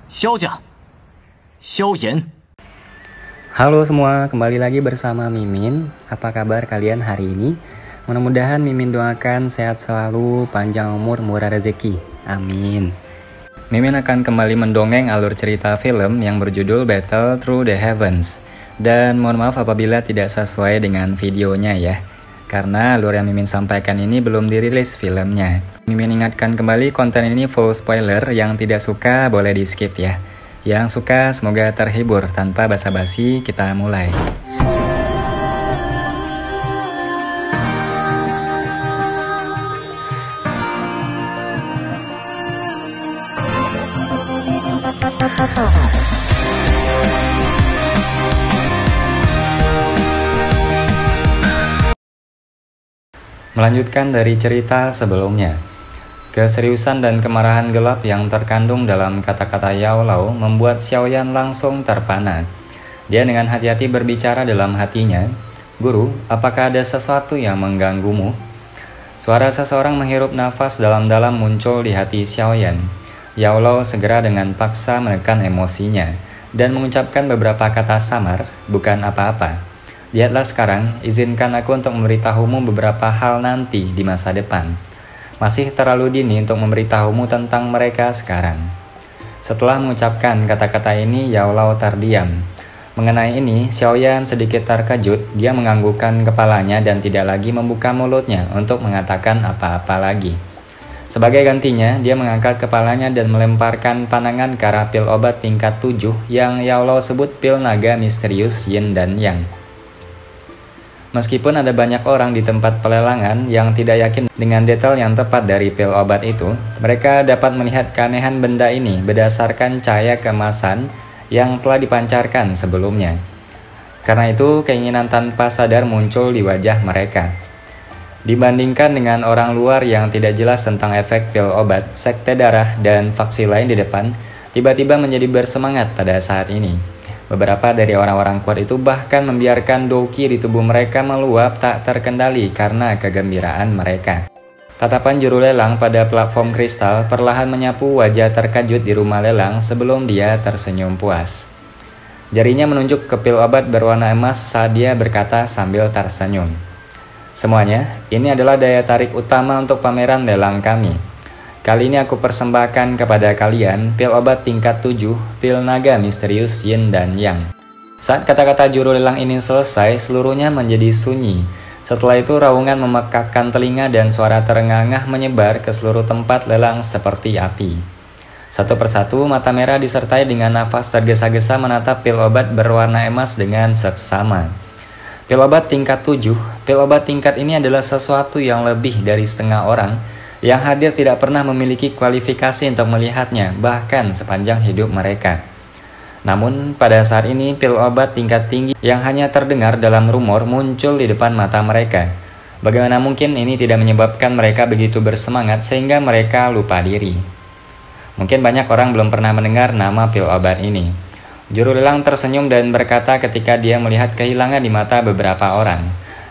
萧家，萧炎。 Halo semua, kembali lagi bersama Mimin. Apa kabar kalian hari ini? Mudah-mudahan Mimin doakan sehat selalu, panjang umur, murah rezeki. Amin. Mimin akan kembali mendongeng alur cerita film yang berjudul Battle Through the Heavens. Dan mohon maaf apabila tidak sesuai dengan videonya ya. Karena alur yang Mimin sampaikan ini belum dirilis filmnya. Mimin ingatkan kembali konten ini full spoiler, yang tidak suka boleh di skip ya. Yang suka semoga terhibur. Tanpa basa-basi kita mulai. Melanjutkan dari cerita sebelumnya, keseriusan dan kemarahan gelap yang terkandung dalam kata-kata Yao Lao membuat Xiaoyan langsung terpana. Dia dengan hati-hati berbicara dalam hatinya, "Guru, apakah ada sesuatu yang mengganggumu?" Suara seseorang menghirup nafas dalam-dalam muncul di hati Xiaoyan. Yao Lao segera dengan paksa menekan emosinya dan mengucapkan beberapa kata samar, "Bukan apa-apa. Lihatlah sekarang, izinkan aku untuk memberitahumu beberapa hal nanti di masa depan. Masih terlalu dini untuk memberitahumu tentang mereka sekarang." Setelah mengucapkan kata-kata ini, Yao Lao terdiam. Mengenai ini, Xiaoyan sedikit terkejut. Dia menganggukkan kepalanya dan tidak lagi membuka mulutnya untuk mengatakan apa-apa lagi. Sebagai gantinya, dia mengangkat kepalanya dan melemparkan pandangan ke arah pil obat tingkat 7 yang Yao Lao sebut pil naga misterius Yin dan Yang. Meskipun ada banyak orang di tempat pelelangan yang tidak yakin dengan detail yang tepat dari pil obat itu, mereka dapat melihat keanehan benda ini berdasarkan cahaya keemasan yang telah dipancarkan sebelumnya. Karena itu, keinginan tanpa sadar muncul di wajah mereka. Dibandingkan dengan orang luar yang tidak jelas tentang efek pil obat, sekte darah, dan faksi lain di depan, tiba-tiba menjadi bersemangat pada saat ini. Beberapa dari orang-orang kuat itu bahkan membiarkan doki di tubuh mereka meluap tak terkendali karena kegembiraan mereka. Tatapan juru lelang pada platform kristal perlahan menyapu wajah terkejut di rumah lelang sebelum dia tersenyum puas. Jarinya menunjuk ke pil obat berwarna emas saat dia berkata sambil tersenyum, "Semuanya, ini adalah daya tarik utama untuk pameran lelang kami. Kali ini aku persembahkan kepada kalian pil obat tingkat 7, pil naga misterius Yin dan Yang." Saat kata-kata juru lelang ini selesai, seluruhnya menjadi sunyi. Setelah itu raungan memekakkan telinga dan suara terengah-engah menyebar ke seluruh tempat lelang seperti api. Satu persatu mata merah disertai dengan nafas tergesa-gesa menatap pil obat berwarna emas dengan seksama. Pil obat tingkat 7, pil obat tingkat ini adalah sesuatu yang lebih dari setengah orang yang hadir tidak pernah memiliki kualifikasi untuk melihatnya, bahkan sepanjang hidup mereka. Namun, pada saat ini pil obat tingkat tinggi yang hanya terdengar dalam rumor muncul di depan mata mereka. Bagaimana mungkin ini tidak menyebabkan mereka begitu bersemangat sehingga mereka lupa diri? Mungkin banyak orang belum pernah mendengar nama pil obat ini. Juru lelang tersenyum dan berkata ketika dia melihat kehilangan di mata beberapa orang.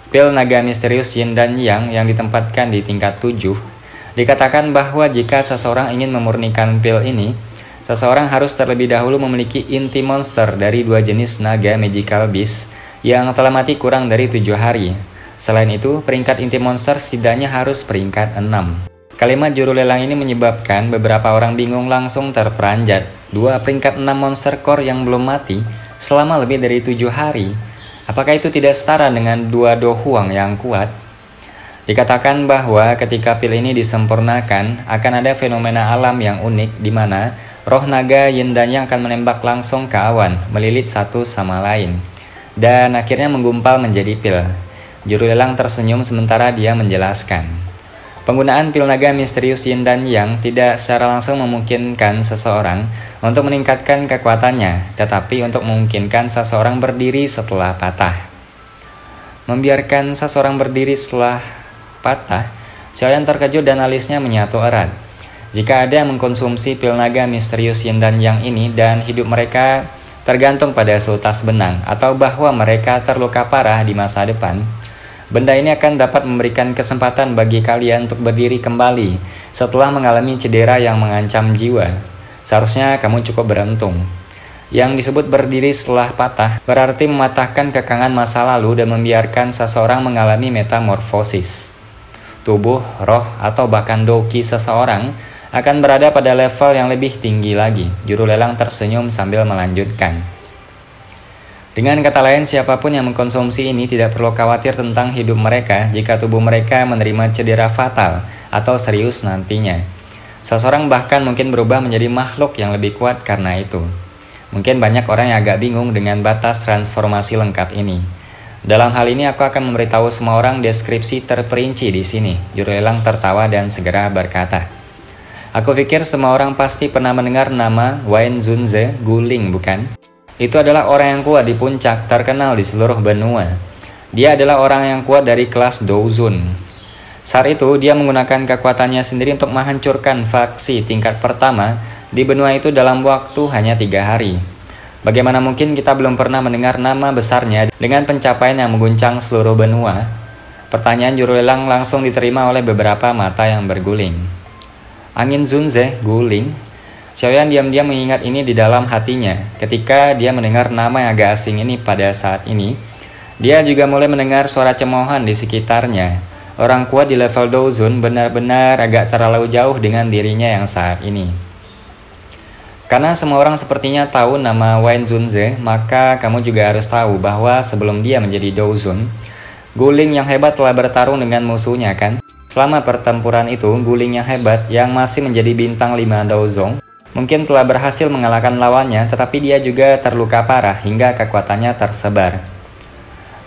Pil naga misterius Yin dan Yang yang ditempatkan di tingkat 7, dikatakan bahwa jika seseorang ingin memurnikan pil ini, seseorang harus terlebih dahulu memiliki inti monster dari 2 jenis naga magical beast yang telah mati kurang dari 7 hari. Selain itu, peringkat inti monster setidaknya harus peringkat 6. Kalimat juru lelang ini menyebabkan beberapa orang bingung langsung terperanjat. 2 peringkat 6 monster core yang belum mati selama lebih dari 7 hari. Apakah itu tidak setara dengan 2 Do Huang yang kuat? Dikatakan bahwa ketika pil ini disempurnakan, akan ada fenomena alam yang unik di mana roh naga Yin dan Yang akan menembak langsung ke awan, melilit satu sama lain, dan akhirnya menggumpal menjadi pil. Juru lelang tersenyum sementara dia menjelaskan. Penggunaan pil naga misterius Yin dan Yang tidak secara langsung memungkinkan seseorang untuk meningkatkan kekuatannya, tetapi untuk memungkinkan seseorang berdiri setelah patah. Membiarkan seseorang berdiri setelah patah, Xiaoyan terkejut dan alisnya menyatu erat. Jika ada yang mengkonsumsi pil naga misterius Yin dan Yang ini dan hidup mereka tergantung pada seutas benang atau bahwa mereka terluka parah di masa depan, Benda ini akan dapat memberikan kesempatan bagi kalian untuk berdiri kembali setelah mengalami cedera yang mengancam jiwa. Seharusnya kamu cukup beruntung. Yang disebut berdiri setelah patah berarti mematahkan kekangan masa lalu dan membiarkan seseorang mengalami metamorfosis. Tubuh, roh, atau bahkan doki seseorang akan berada pada level yang lebih tinggi lagi. Juru lelang tersenyum sambil melanjutkan. Dengan kata lain, siapapun yang mengkonsumsi ini tidak perlu khawatir tentang hidup mereka jika tubuh mereka menerima cedera fatal atau serius nantinya. Seseorang bahkan mungkin berubah menjadi makhluk yang lebih kuat karena itu. Mungkin banyak orang yang agak bingung dengan batas transformasi lengkap ini. Dalam hal ini aku akan memberitahu semua orang deskripsi terperinci di sini. Juru lelang tertawa dan segera berkata, "Aku pikir semua orang pasti pernah mendengar nama Wenzhunze Guling, bukan? Itu adalah orang yang kuat di puncak, terkenal di seluruh benua. Dia adalah orang yang kuat dari kelas Douzun. Saat itu, dia menggunakan kekuatannya sendiri untuk menghancurkan faksi tingkat pertama di benua itu dalam waktu hanya 3 hari. Bagaimana mungkin kita belum pernah mendengar nama besarnya dengan pencapaian yang mengguncang seluruh benua?" Pertanyaan juru lelang langsung diterima oleh beberapa mata yang berguling. Angin Zunze Guling. Xiaoyan diam-diam mengingat ini di dalam hatinya. Ketika dia mendengar nama yang agak asing ini pada saat ini, dia juga mulai mendengar suara cemoohan di sekitarnya. Orang kuat di level Douzun benar-benar agak terlalu jauh dengan dirinya yang saat ini. Karena semua orang sepertinya tahu nama Wenzhunze, maka kamu juga harus tahu bahwa sebelum dia menjadi Douzun, Guling yang hebat telah bertarung dengan musuhnya, kan? Selama pertempuran itu, Guling yang hebat yang masih menjadi bintang 5 Douzong mungkin telah berhasil mengalahkan lawannya, tetapi dia juga terluka parah hingga kekuatannya tersebar.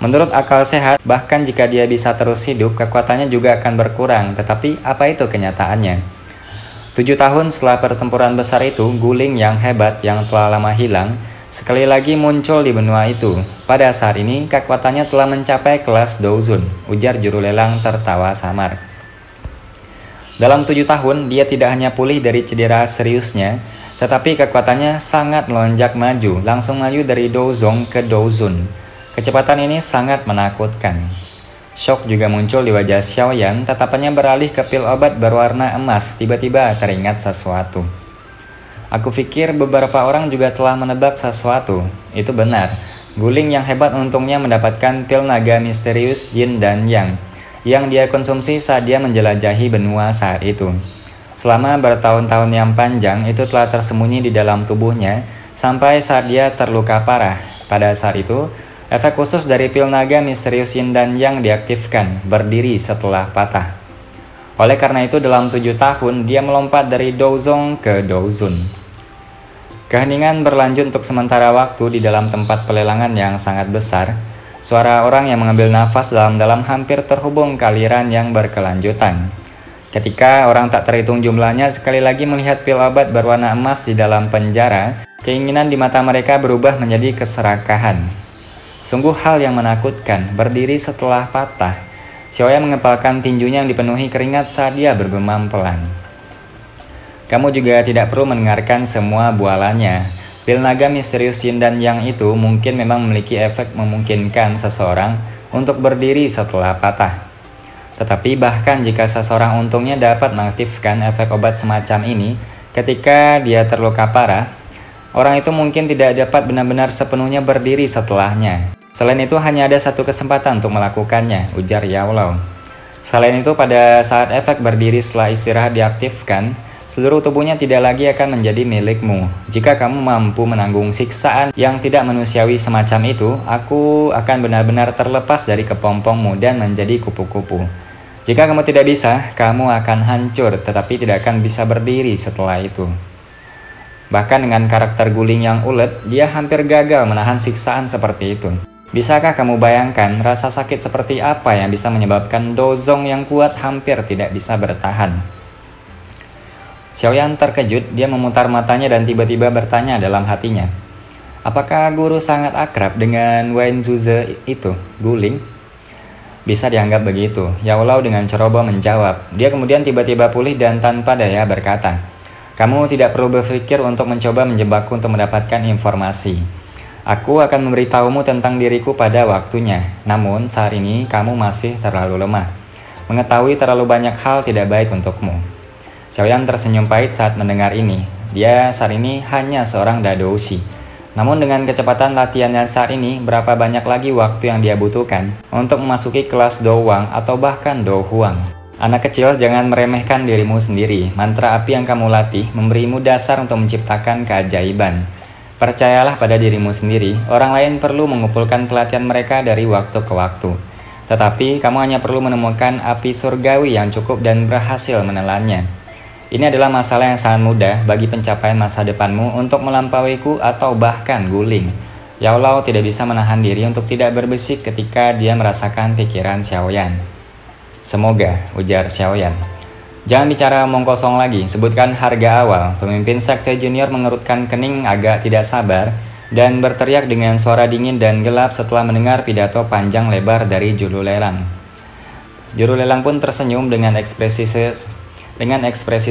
Menurut akal sehat, bahkan jika dia bisa terus hidup, kekuatannya juga akan berkurang. Tetapi apa itu kenyataannya? 7 tahun setelah pertempuran besar itu, Guling yang hebat yang telah lama hilang, sekali lagi muncul di benua itu. Pada saat ini, kekuatannya telah mencapai kelas Douzun, ujar juru lelang tertawa samar. Dalam 7 tahun, dia tidak hanya pulih dari cedera seriusnya, tetapi kekuatannya sangat melonjak maju, langsung maju dari Douzong ke Douzun. Kecepatan ini sangat menakutkan. Syok juga muncul di wajah Xiaoyan, tatapannya beralih ke pil obat berwarna emas, tiba-tiba teringat sesuatu. Aku pikir beberapa orang juga telah menebak sesuatu. Itu benar. Guling yang hebat untungnya mendapatkan pil naga misterius Yin dan Yang dia konsumsi saat dia menjelajahi benua saat itu. Selama bertahun-tahun yang panjang, itu telah tersembunyi di dalam tubuhnya sampai saat dia terluka parah. Pada saat itu, efek khusus dari pil naga misterius Yin dan Yang diaktifkan, berdiri setelah patah. Oleh karena itu, dalam 7 tahun, dia melompat dari Douzong ke Douzun. Keheningan berlanjut untuk sementara waktu di dalam tempat pelelangan yang sangat besar. Suara orang yang mengambil nafas dalam-dalam hampir terhubung ke aliran yang berkelanjutan. Ketika orang tak terhitung jumlahnya sekali lagi melihat pil obat berwarna emas di dalam penjara, keinginan di mata mereka berubah menjadi keserakahan. Sungguh hal yang menakutkan, berdiri setelah patah. Xiaoyan mengepalkan tinjunya yang dipenuhi keringat saat dia bergumam pelan. Kamu juga tidak perlu mendengarkan semua bualannya. Pil naga misterius Yin dan Yang itu mungkin memang memiliki efek memungkinkan seseorang untuk berdiri setelah patah. Tetapi bahkan jika seseorang untungnya dapat mengaktifkan efek obat semacam ini ketika dia terluka parah, orang itu mungkin tidak dapat benar-benar sepenuhnya berdiri setelahnya. Selain itu hanya ada satu kesempatan untuk melakukannya, ujar Yao Lao. Selain itu pada saat efek berdiri setelah istirahat diaktifkan, seluruh tubuhnya tidak lagi akan menjadi milikmu. Jika kamu mampu menanggung siksaan yang tidak manusiawi semacam itu, aku akan benar-benar terlepas dari kepompongmu dan menjadi kupu-kupu. Jika kamu tidak bisa, kamu akan hancur tetapi tidak akan bisa berdiri setelah itu. Bahkan dengan karakter Guling yang ulet, dia hampir gagal menahan siksaan seperti itu. Bisakah kamu bayangkan rasa sakit seperti apa yang bisa menyebabkan Douzong yang kuat hampir tidak bisa bertahan? Xiaoyan terkejut, dia memutar matanya dan tiba-tiba bertanya dalam hatinya. Apakah guru sangat akrab dengan Wenzhunze itu, Guling? Bisa dianggap begitu, Yao Lao dengan ceroboh menjawab. Dia kemudian tiba-tiba pulih dan tanpa daya berkata, kamu tidak perlu berpikir untuk mencoba menjebakku untuk mendapatkan informasi. Aku akan memberitahumu tentang diriku pada waktunya. Namun saat ini kamu masih terlalu lemah. Mengetahui terlalu banyak hal tidak baik untukmu. Xiaoyan tersenyum pahit saat mendengar ini. Dia saat ini hanya seorang dadoushi. Namun dengan kecepatan latihannya saat ini, berapa banyak lagi waktu yang dia butuhkan untuk memasuki kelas Douwang atau bahkan Douhuang. Anak kecil, jangan meremehkan dirimu sendiri. Mantra api yang kamu latih memberimu dasar untuk menciptakan keajaiban. Percayalah pada dirimu sendiri, orang lain perlu mengumpulkan pelatihan mereka dari waktu ke waktu. Tetapi kamu hanya perlu menemukan api surgawi yang cukup dan berhasil menelannya. Ini adalah masalah yang sangat mudah bagi pencapaian masa depanmu untuk melampauiku atau bahkan guling. Yao Lao tidak bisa menahan diri untuk tidak berbisik ketika dia merasakan pikiran Xiaoyan. Semoga, ujar Xiaoyan. Jangan bicara omong kosong lagi, sebutkan harga awal. Pemimpin sekte junior mengerutkan kening agak tidak sabar dan berteriak dengan suara dingin dan gelap setelah mendengar pidato panjang lebar dari juru lelang. Juru lelang pun tersenyum dengan ekspresi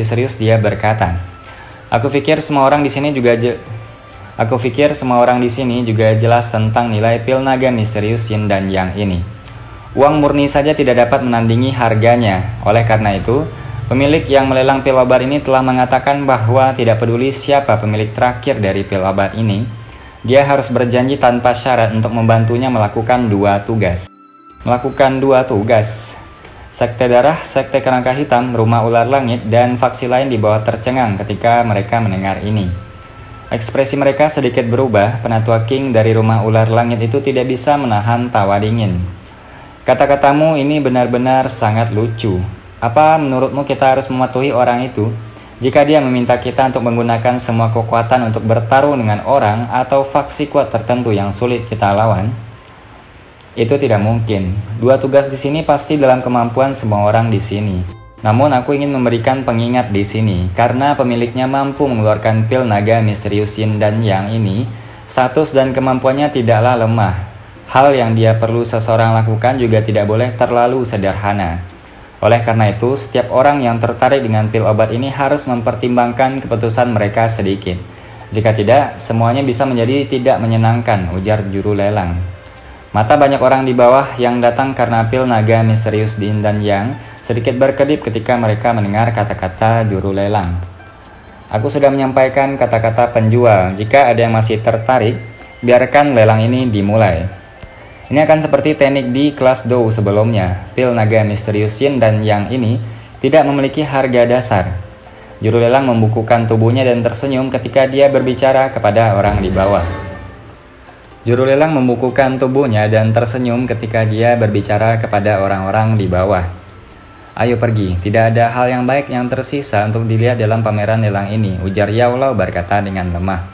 serius dia berkata, Aku pikir semua orang di sini juga jelas tentang nilai pil naga misterius Yin dan Yang ini. Uang murni saja tidak dapat menandingi harganya. Oleh karena itu, pemilik yang melelang pil obat ini telah mengatakan bahwa tidak peduli siapa pemilik terakhir dari pil obat ini, dia harus berjanji tanpa syarat untuk membantunya melakukan dua tugas. Sekte darah, sekte kerangka hitam, rumah ular langit, dan faksi lain di bawah tercengang ketika mereka mendengar ini. Ekspresi mereka sedikit berubah. Penatua King dari rumah ular langit itu tidak bisa menahan tawa dingin. Kata-katamu ini benar-benar sangat lucu. Apa menurutmu kita harus mematuhi orang itu? Jika dia meminta kita untuk menggunakan semua kekuatan untuk bertarung dengan orang atau faksi kuat tertentu yang sulit kita lawan, itu tidak mungkin. Dua tugas di sini pasti dalam kemampuan semua orang di sini. Namun aku ingin memberikan pengingat di sini, karena pemiliknya mampu mengeluarkan pil naga misterius Yin dan Yang ini, status dan kemampuannya tidaklah lemah. Hal yang dia perlu seseorang lakukan juga tidak boleh terlalu sederhana. Oleh karena itu, setiap orang yang tertarik dengan pil obat ini harus mempertimbangkan keputusan mereka sedikit. Jika tidak, semuanya bisa menjadi tidak menyenangkan, ujar juru lelang. Mata banyak orang di bawah yang datang karena pil naga misterius Yin dan Yang sedikit berkedip ketika mereka mendengar kata-kata juru lelang. Aku sudah menyampaikan kata-kata penjual. Jika ada yang masih tertarik, biarkan lelang ini dimulai. Ini akan seperti teknik di kelas Dou sebelumnya. Pil naga misterius Yin dan Yang ini tidak memiliki harga dasar. Juru lelang membukukan tubuhnya dan tersenyum ketika dia berbicara kepada orang di bawah. Orang-orang di bawah. Ayo pergi, tidak ada hal yang baik yang tersisa untuk dilihat dalam pameran lelang ini, ujar Yao Lao berkata dengan lemah.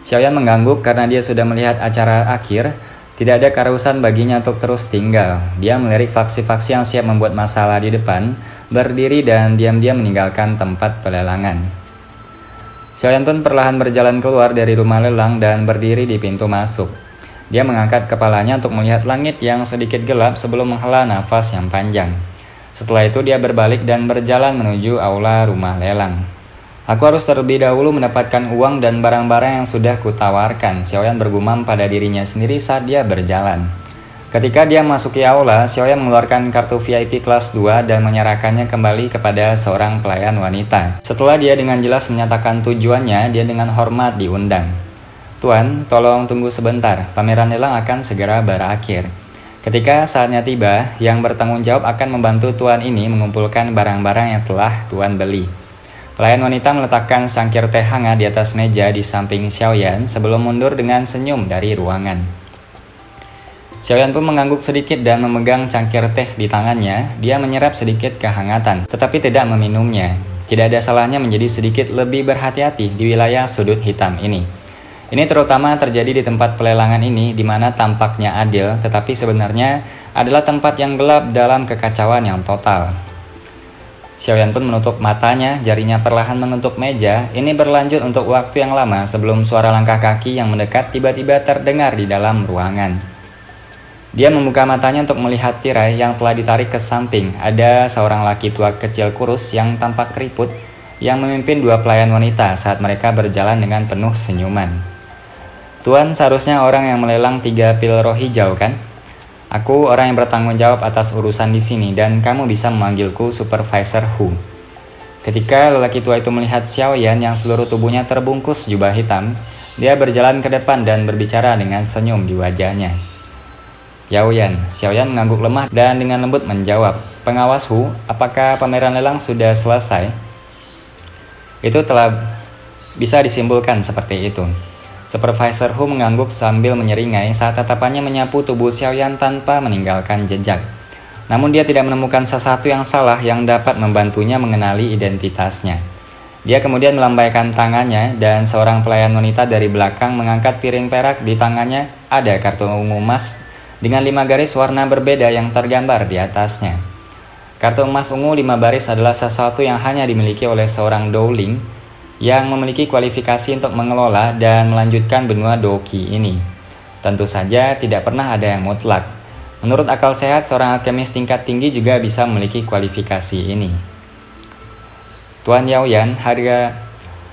Xiaoyan mengangguk karena dia sudah melihat acara akhir. Tidak ada keharusan baginya untuk terus tinggal. Dia melirik faksi-faksi yang siap membuat masalah di depan, berdiri dan diam-diam meninggalkan tempat pelelangan. Xiaoyan pun perlahan berjalan keluar dari rumah lelang dan berdiri di pintu masuk. Dia mengangkat kepalanya untuk melihat langit yang sedikit gelap sebelum menghela nafas yang panjang. Setelah itu dia berbalik dan berjalan menuju aula rumah lelang. Aku harus terlebih dahulu mendapatkan uang dan barang-barang yang sudah kutawarkan, Xiaoyan bergumam pada dirinya sendiri saat dia berjalan. Ketika dia memasuki aula, Xiaoyan mengeluarkan kartu VIP kelas 2 dan menyerahkannya kembali kepada seorang pelayan wanita. Setelah dia dengan jelas menyatakan tujuannya, dia dengan hormat diundang. Tuan, tolong tunggu sebentar, pameran lelang akan segera berakhir. Ketika saatnya tiba, yang bertanggung jawab akan membantu tuan ini mengumpulkan barang-barang yang telah tuan beli. Pelayan wanita meletakkan secangkir teh hangat di atas meja di samping Xiaoyan sebelum mundur dengan senyum dari ruangan. Xiaoyan pun mengangguk sedikit dan memegang cangkir teh di tangannya. Dia menyerap sedikit kehangatan, tetapi tidak meminumnya. Tidak ada salahnya menjadi sedikit lebih berhati-hati di wilayah sudut hitam ini. Ini terutama terjadi di tempat pelelangan ini, di mana tampaknya adil, tetapi sebenarnya adalah tempat yang gelap dalam kekacauan yang total. Xiaoyan pun menutup matanya, jarinya perlahan menutup meja. Ini berlanjut untuk waktu yang lama sebelum suara langkah kaki yang mendekat tiba-tiba terdengar di dalam ruangan. Dia membuka matanya untuk melihat tirai yang telah ditarik ke samping. Ada seorang laki tua kecil kurus yang tampak keriput yang memimpin dua pelayan wanita saat mereka berjalan dengan penuh senyuman. Tuan, seharusnya orang yang melelang 3 pil roh hijau kan? Aku orang yang bertanggung jawab atas urusan di sini dan kamu bisa memanggilku Supervisor Hu. Ketika lelaki tua itu melihat Xiaoyan yang seluruh tubuhnya terbungkus jubah hitam, dia berjalan ke depan dan berbicara dengan senyum di wajahnya. Xiaoyan mengangguk lemah dan dengan lembut menjawab, "Pengawas Hu, apakah pameran lelang sudah selesai?" Itu telah bisa disimpulkan seperti itu. Supervisor Hu mengangguk sambil menyeringai saat tatapannya menyapu tubuh Xiaoyan tanpa meninggalkan jejak. Namun dia tidak menemukan sesuatu yang salah yang dapat membantunya mengenali identitasnya. Dia kemudian melambaikan tangannya dan seorang pelayan wanita dari belakang mengangkat piring perak. Di tangannya ada kartu ungu emas dengan 5 garis warna berbeda yang tergambar di atasnya. Kartu emas ungu 5 baris adalah sesuatu yang hanya dimiliki oleh seorang Dowling yang memiliki kualifikasi untuk mengelola dan melanjutkan benua Doqi ini. Tentu saja tidak pernah ada yang mutlak. Menurut akal sehat, seorang alkemis tingkat tinggi juga bisa memiliki kualifikasi ini. Tuan Yaoyan, harga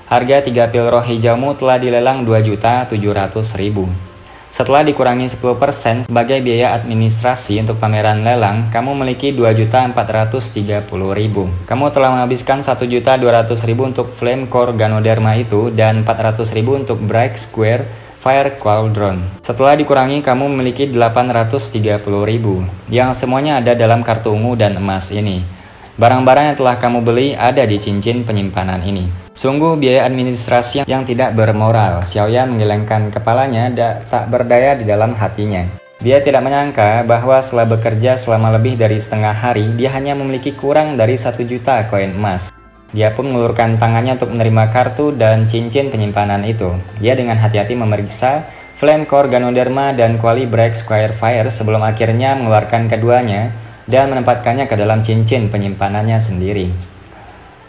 3 pil roh hijaumu telah dilelang 2.700.000. Setelah dikurangi 10% sebagai biaya administrasi untuk pameran lelang, kamu memiliki 2.430.000. Kamu telah menghabiskan 1.200.000 untuk Flame Core Ganoderma itu dan 400.000 untuk Bright Square Fire Cauldron. Setelah dikurangi, kamu memiliki 830.000, yang semuanya ada dalam kartu ungu dan emas ini. Barang-barang yang telah kamu beli ada di cincin penyimpanan ini. Sungguh biaya administrasi yang tidak bermoral. Xiaoyan menggelengkan kepalanya tak berdaya di dalam hatinya. Dia tidak menyangka bahwa setelah bekerja selama lebih dari setengah hari, dia hanya memiliki kurang dari 1 juta koin emas. Dia pun mengulurkan tangannya untuk menerima kartu dan cincin penyimpanan itu. Dia dengan hati-hati memeriksa Flame Core Ganoderma dan Kuali Bright Square Fire sebelum akhirnya mengeluarkan keduanya dan menempatkannya ke dalam cincin penyimpanannya sendiri.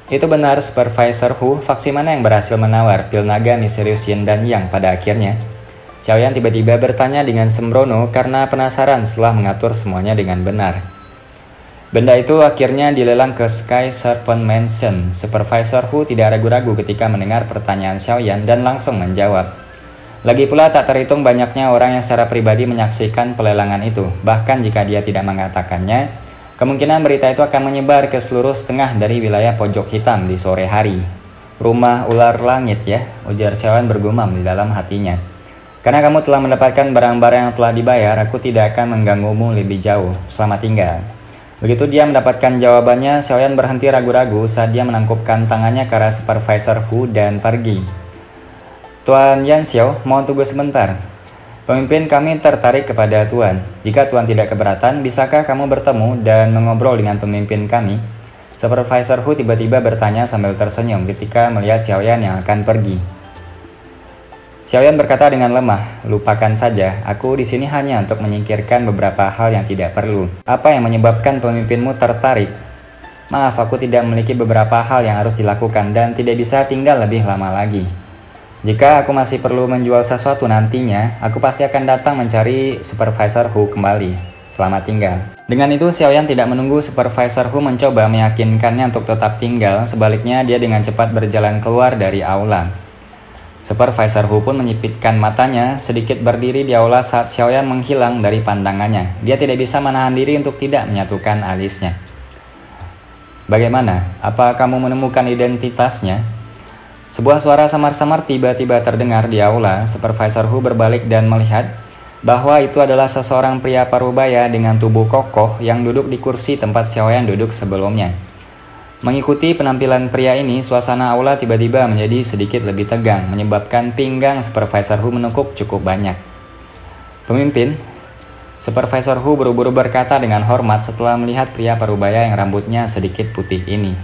Itu benar, Supervisor Hu, faksi mana yang berhasil menawar pil naga misterius Yin dan Yang pada akhirnya? Xiaoyan tiba-tiba bertanya dengan sembrono karena penasaran setelah mengatur semuanya dengan benar. Benda itu akhirnya dilelang ke Sky Serpent Mansion. Supervisor Hu tidak ragu-ragu ketika mendengar pertanyaan Xiaoyan dan langsung menjawab. Lagi pula tak terhitung banyaknya orang yang secara pribadi menyaksikan pelelangan itu. Bahkan jika dia tidak mengatakannya, kemungkinan berita itu akan menyebar ke seluruh setengah dari wilayah pojok hitam di sore hari. Rumah ular langit ya, ujar Xiaoyan bergumam di dalam hatinya. Karena kamu telah mendapatkan barang-barang yang telah dibayar, aku tidak akan mengganggumu lebih jauh. Selamat tinggal. Begitu dia mendapatkan jawabannya, Xiaoyan berhenti ragu-ragu saat dia menangkupkan tangannya ke arah Supervisor Hu dan pergi. Tuan Yan Xiao, mohon tunggu sebentar. Pemimpin kami tertarik kepada Tuan. Jika Tuan tidak keberatan, bisakah kamu bertemu dan mengobrol dengan pemimpin kami? Supervisor Hu tiba-tiba bertanya sambil tersenyum ketika melihat Xiaoyan yang akan pergi. Xiaoyan berkata dengan lemah, "Lupakan saja, aku di sini hanya untuk menyingkirkan beberapa hal yang tidak perlu." Apa yang menyebabkan pemimpinmu tertarik? Maaf, aku tidak memiliki beberapa hal yang harus dilakukan dan tidak bisa tinggal lebih lama lagi. Jika aku masih perlu menjual sesuatu nantinya, aku pasti akan datang mencari Supervisor Hu kembali. Selamat tinggal. Dengan itu, Xiaoyan tidak menunggu Supervisor Hu mencoba meyakinkannya untuk tetap tinggal. Sebaliknya, dia dengan cepat berjalan keluar dari aula. Supervisor Hu pun menyipitkan matanya, sedikit berdiri di aula saat Xiaoyan menghilang dari pandangannya. Dia tidak bisa menahan diri untuk tidak menyatukan alisnya. Bagaimana? Apa kamu menemukan identitasnya? Sebuah suara samar-samar tiba-tiba terdengar di aula. Supervisor Hu berbalik dan melihat bahwa itu adalah seseorang pria parubaya dengan tubuh kokoh yang duduk di kursi tempat Xiaoyan duduk sebelumnya. Mengikuti penampilan pria ini, suasana aula tiba-tiba menjadi sedikit lebih tegang, menyebabkan pinggang Supervisor Hu menekuk cukup banyak. Pemimpin, Supervisor Hu buru-buru berkata dengan hormat setelah melihat pria parubaya yang rambutnya sedikit putih ini.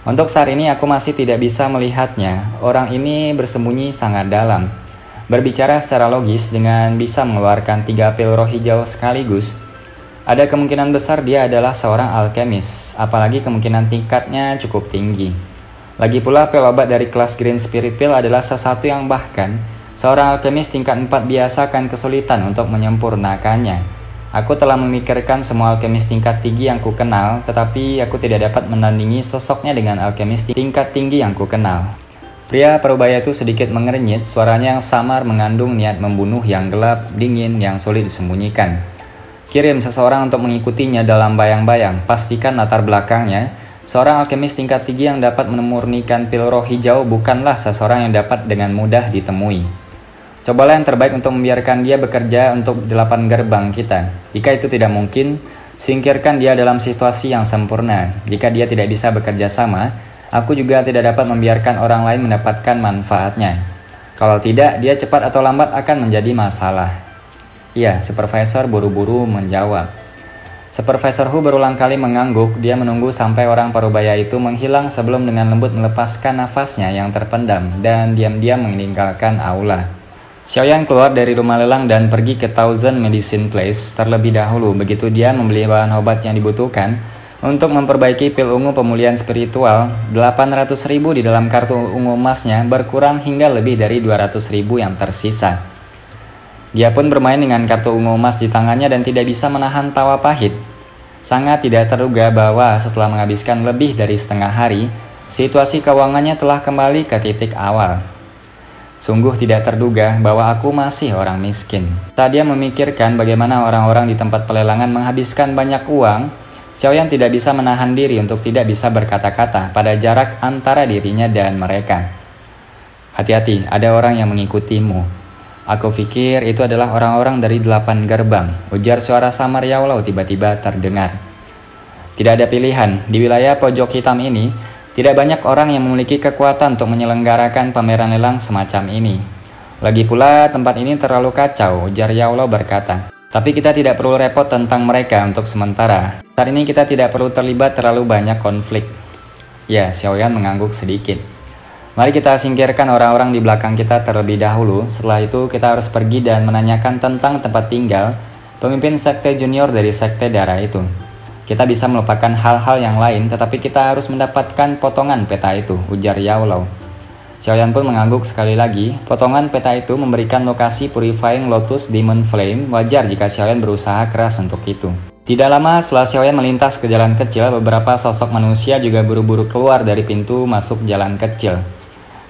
Untuk saat ini aku masih tidak bisa melihatnya. Orang ini bersembunyi sangat dalam. Berbicara secara logis dengan bisa mengeluarkan 3 pil roh hijau sekaligus, ada kemungkinan besar dia adalah seorang alkemis, apalagi kemungkinan tingkatnya cukup tinggi. Lagi pula pil obat dari kelas Green Spirit Pill adalah sesuatu yang bahkan seorang alkemis tingkat 4 biasa akan kesulitan untuk menyempurnakannya. Aku telah memikirkan semua alkemis tingkat tinggi yang ku kenal, tetapi aku tidak dapat menandingi sosoknya dengan alkemis tingkat tinggi yang ku kenal. Pria parubaya itu sedikit mengernyit, suaranya yang samar mengandung niat membunuh yang gelap, dingin, yang sulit disembunyikan. Kirim seseorang untuk mengikutinya dalam bayang-bayang, pastikan latar belakangnya Seorang alkemis tingkat tinggi yang dapat memurnikan pil roh hijau bukanlah seseorang yang dapat dengan mudah ditemui. Cobalah yang terbaik untuk membiarkan dia bekerja untuk 8 gerbang kita. Jika itu tidak mungkin, singkirkan dia dalam situasi yang sempurna. Jika dia tidak bisa bekerja sama, aku juga tidak dapat membiarkan orang lain mendapatkan manfaatnya. Kalau tidak, dia cepat atau lambat akan menjadi masalah. Iya, Supervisor buru-buru menjawab. Supervisor Hu berulang kali mengangguk. Dia menunggu sampai orang parubaya itu menghilang sebelum dengan lembut melepaskan nafasnya yang terpendam dan diam-diam meninggalkan aula. Xiaoyan keluar dari rumah lelang dan pergi ke Thousand Medicine Place terlebih dahulu. Begitu dia membeli bahan obat yang dibutuhkan untuk memperbaiki pil ungu pemulihan spiritual, 800.000 di dalam kartu ungu emasnya berkurang hingga lebih dari 200.000 yang tersisa. Dia pun bermain dengan kartu ungu emas di tangannya dan tidak bisa menahan tawa pahit. Sangat tidak terduga bahwa setelah menghabiskan lebih dari setengah hari, situasi keuangannya telah kembali ke titik awal. Sungguh tidak terduga bahwa aku masih orang miskin. Saat dia memikirkan bagaimana orang-orang di tempat pelelangan menghabiskan banyak uang, Xiaoyan tidak bisa menahan diri untuk tidak bisa berkata-kata pada jarak antara dirinya dan mereka. Hati-hati, ada orang yang mengikutimu. Aku pikir itu adalah orang-orang dari 8 gerbang, ujar suara samar Yao tiba-tiba terdengar. Tidak ada pilihan, di wilayah pojok hitam ini, tidak banyak orang yang memiliki kekuatan untuk menyelenggarakan pameran lelang semacam ini. Lagi pula tempat ini terlalu kacau, ujar Yao berkata. Tapi kita tidak perlu repot tentang mereka untuk sementara. Saat ini kita tidak perlu terlibat terlalu banyak konflik. Ya, Xiaoyan mengangguk sedikit. Mari kita singkirkan orang-orang di belakang kita terlebih dahulu. Setelah itu kita harus pergi dan menanyakan tentang tempat tinggal pemimpin sekte junior dari sekte darah itu. Kita bisa melupakan hal-hal yang lain, tetapi kita harus mendapatkan potongan peta itu, ujar Yao Lao. Xiaoyan pun mengangguk sekali lagi. Potongan peta itu memberikan lokasi Purifying Lotus Demon Flame. Wajar jika Xiaoyan berusaha keras untuk itu. Tidak lama setelah Xiaoyan melintas ke jalan kecil, beberapa sosok manusia juga buru-buru keluar dari pintu masuk jalan kecil.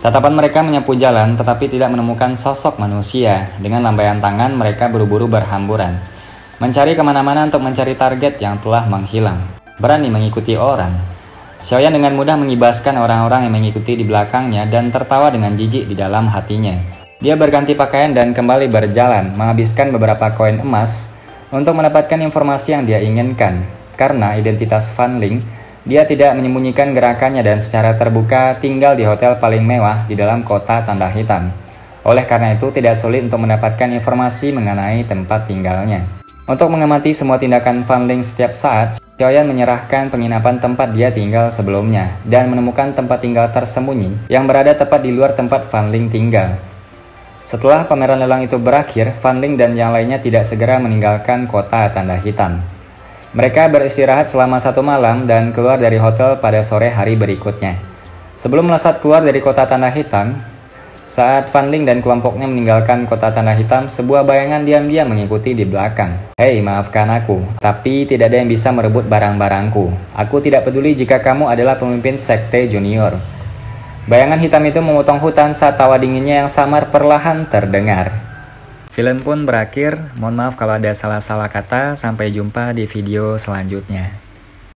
Tatapan mereka menyapu jalan tetapi tidak menemukan sosok manusia. Dengan lambaian tangan mereka buru-buru berhamburan, mencari kemana-mana untuk mencari target yang telah menghilang. Berani mengikuti orang. Xiaoyan dengan mudah mengibaskan orang-orang yang mengikuti di belakangnya dan tertawa dengan jijik di dalam hatinya. Dia berganti pakaian dan kembali berjalan, menghabiskan beberapa koin emas untuk mendapatkan informasi yang dia inginkan. Karena identitas Fan Ling, dia tidak menyembunyikan gerakannya dan secara terbuka tinggal di hotel paling mewah di dalam kota tanda hitam. Oleh karena itu tidak sulit untuk mendapatkan informasi mengenai tempat tinggalnya. Untuk mengamati semua tindakan Fan Ling setiap saat, Xiaoyan menyerahkan penginapan tempat dia tinggal sebelumnya dan menemukan tempat tinggal tersembunyi yang berada tepat di luar tempat Fan Ling tinggal. Setelah pameran lelang itu berakhir, Fan Ling dan yang lainnya tidak segera meninggalkan kota tanda hitam. Mereka beristirahat selama 1 malam dan keluar dari hotel pada sore hari berikutnya. Sebelum melesat keluar dari kota tanda hitam, saat Fan Ling dan kelompoknya meninggalkan kota tanda hitam, sebuah bayangan diam-diam mengikuti di belakang. Hei, maafkan aku, tapi tidak ada yang bisa merebut barang-barangku. Aku tidak peduli jika kamu adalah pemimpin sekte junior. Bayangan hitam itu memotong hutan saat tawa dinginnya yang samar perlahan terdengar. Film pun berakhir, mohon maaf kalau ada salah-salah kata, sampai jumpa di video selanjutnya.